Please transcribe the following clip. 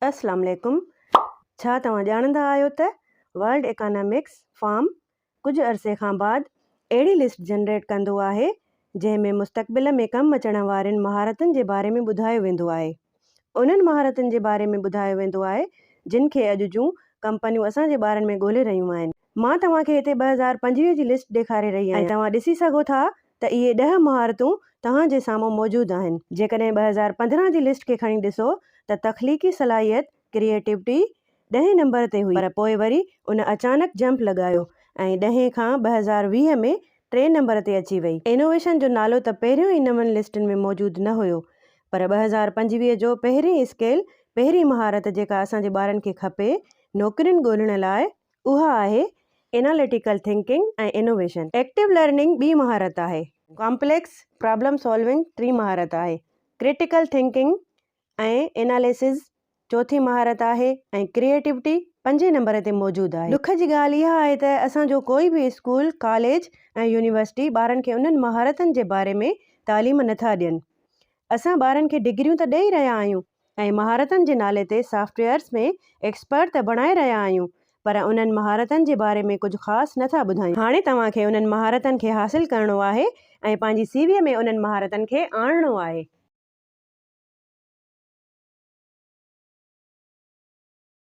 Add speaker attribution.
Speaker 1: अस्सलाम वालेकुम। छा तव्हां ॼाणंदा आहियो त वर्ल्ड इकोनॉमिक्स फॉर्म कुझु अरसे खां बाद अहिड़ी लिस्ट जनरेट कंदो आहे जंहिंमें मुस्तक़बिल में कमु अचण वारनि महारतुनि जे बारे में ॿुधायो वेंदो आहे। उन्हनि महारतुनि जे बारे में ॿुधायो वेंदो आहे जिन खे अॼु जूं कंपनियूं असांजे ॿारनि में ॻोल्हे रहियूं आहिनि। मां तव्हांखे हिते 2025 जी लिस्ट ॾेखारे रही आहियां। तव्हां ॾिसी सघो था त इहे 10 महारतूं तव्हांजे साम्हूं मौजूदु आहिनि। जेकॾहिं 2015 जी लिस्ट खे खणी ॾिसो त तख़लीक़ी सलाहियत क्रिएटिविटी 10 नंबर ते हुई, पर पोइ वरी उन अचानक जंप लॻायो ऐं 10 खां 2020 में 3 नंबर ते अची वई। इनोवेशन जो नालो त पहिरियों ई नवनि लिस्टुनि में मौजूदु न हुयो, पर 2025 जो पहिरीं स्केल, पहिरीं महारत जेका असांजे ॿारनि खे खपे नौकरियुनि ॻोल्हण लाइ, उहा आहे एनालिटिकल थिंकिंग ऐं इनोवेशन। एक्टिव लर्निंग ॿी महारत आहे। कॉम्प्लेक्स प्रॉब्लम सॉल्विंग 3 महारत आहे। क्रिटिकल थिंकिंग ऐं एनालिसिस चौथी महारत आहे ऐं क्रिएटिविटी 5 नंबर ते मौजूदु आहे। दुख जी ॻाल्हि इहा आहे त असांजो कोई बि स्कूल, कॉलेज ऐं यूनिवर्सिटी ॿारनि खे उन्हनि महारतुनि जे बारे में तालीम नथा ॾियनि। असां ॿारनि खे डिग्रियूं त ॾेई रहिया आहियूं ऐं महारतुनि जे नाले ते सॉफ्टवेयर्स में एक्सपर्ट त बणाए रहिया आहियूं, पर उन्हनि महारतुनि जे बारे में कुझु ख़ासि नथा ॿुधायूं। हाणे तव्हांखे उन्हनि महारतुनि खे हासिलु करणो आहे ऐं पंहिंजी सीवीअ में उन्हनि महारतुनि खे आणणो आहे।